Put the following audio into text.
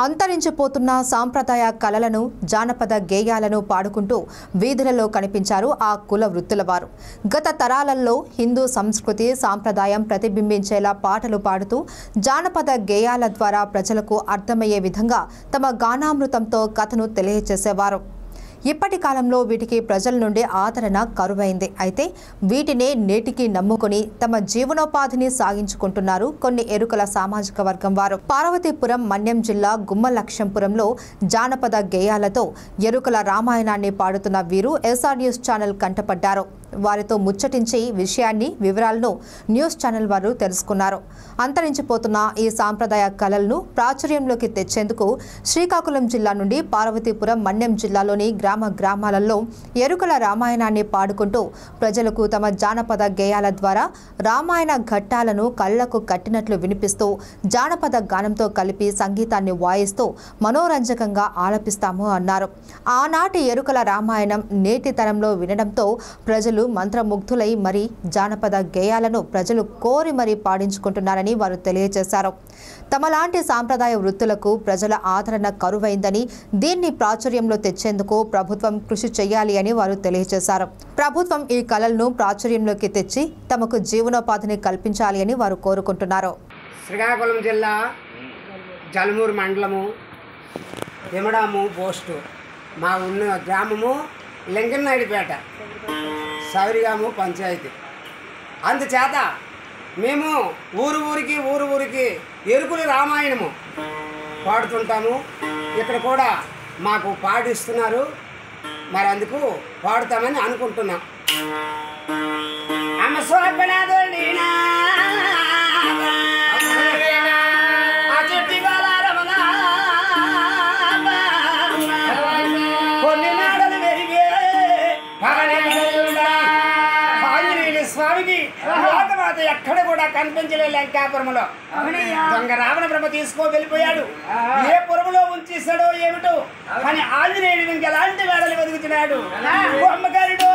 అంతరించిపోతున్న సాంప్రదాయ కళలను జానపద గేయాలను పాడుకుంటూ వీధులలో కనిపించారు ఆ కుల వృత్తుల వారు. గత తరాలలో హిందూ సంస్కృతి సాంప్రదాయం ప్రతిబింబించేలా పాటలు పాడుతూ జానపద గేయాల ద్వారా ప్రజలకు అర్థమయ్యే విధంగా తమ గానామృతంతో కథను తెలియజేసేవారు. ఇప్పటి కాలంలో వీటికి ప్రజల నుండి ఆదరణ కరువైంది. అయితే వీటినే నేటికి నమ్ముకుని తమ జీవనోపాధిని సాగించుకుంటున్నారు కొన్ని ఎరుకల సామాజిక వర్గం వారు. పార్వతీపురం మన్యం జిల్లా గుమ్మలక్ష్యంపురంలో జానపద గేయాలతో ఎరుకల రామాయణాన్ని పాడుతున్న వీరు ఎస్ఆర్ న్యూస్ ఛానల్ కంటపడ్డారు. వారితో ముచ్చటించి వివరాలను న్యూస్ ఛానల్ వారు తెలుసుకున్నారు. అంతరించిపోతున్న ఈ సాంప్రదాయ కళలను ప్రాచుర్యంలోకి తెచ్చేందుకు శ్రీకాకుళం జిల్లా నుండి పార్వతీపురం మన్యం జిల్లాలోని గ్రామాలలో ఎరుకల రామాయణాన్ని పాడుకుంటూ ప్రజలకు తమ జానపద గేయాల ద్వారా రామాయణ ఘట్టాలను కళ్లకు కట్టినట్లు వినిపిస్తూ జానపద గానంతో కలిపి సంగీతాన్ని వాయిస్తూ మనోరంజకంగా ఆలపిస్తాము అన్నారు. ఆనాటి ఎరుకల రామాయణం నేటి తరంలో వినడంతో ప్రజలు మంత్రముగ్ధులై మరి జానపద గేయాలను ప్రజలు కోరి మరీ పాడించుకుంటున్నారని వారు తెలియజేశారు. తమలాంటి సాంప్రదాయ వృత్తులకు ప్రజల ఆదరణ కరువైందని దీన్ని ప్రాచుర్యంలో తెచ్చేందుకు ప్రభుత్వం కృషి చేయాలి అని వారు తెలియజేశారు. ప్రభుత్వం ఈ కళలను ప్రాచుర్యంలోకి తెచ్చి తమకు జీవనోపాధిని కల్పించాలి అని వారు కోరుకుంటున్నారు. శ్రీకాకుళం జిల్లా జలమూరు మండలము తిమడాము పోస్టు మా ఉన్న గ్రామము లింగన్నాయుడిపేట సౌరిగాము పంచాయతీ. అందుచేత మేము ఊరికి ఎరుకుల రామాయణము పాడుతుంటాము. ఇక్కడ కూడా మాకు పాడిస్తున్నారు. మరి అందుకు పాడుతామని అనుకుంటున్నాం. అమ్మ సోపడాదోడినా కొన్ని నాడలు వెరిగే స్వామికి లోకమాత ఎక్కడ కూడా కనిపించలేదు. లంకాపురంలో దొంగ రావణ బ్రహ్మ తీసుకో వెళ్ళిపోయాడు. ఏ పురములో ఉంచేశాడో ఏమిటో కానీ ఆంజనేయుడు ఇంకెలాంటి వేడలు వెతుకుతున్నాడు. బొమ్మగారిడో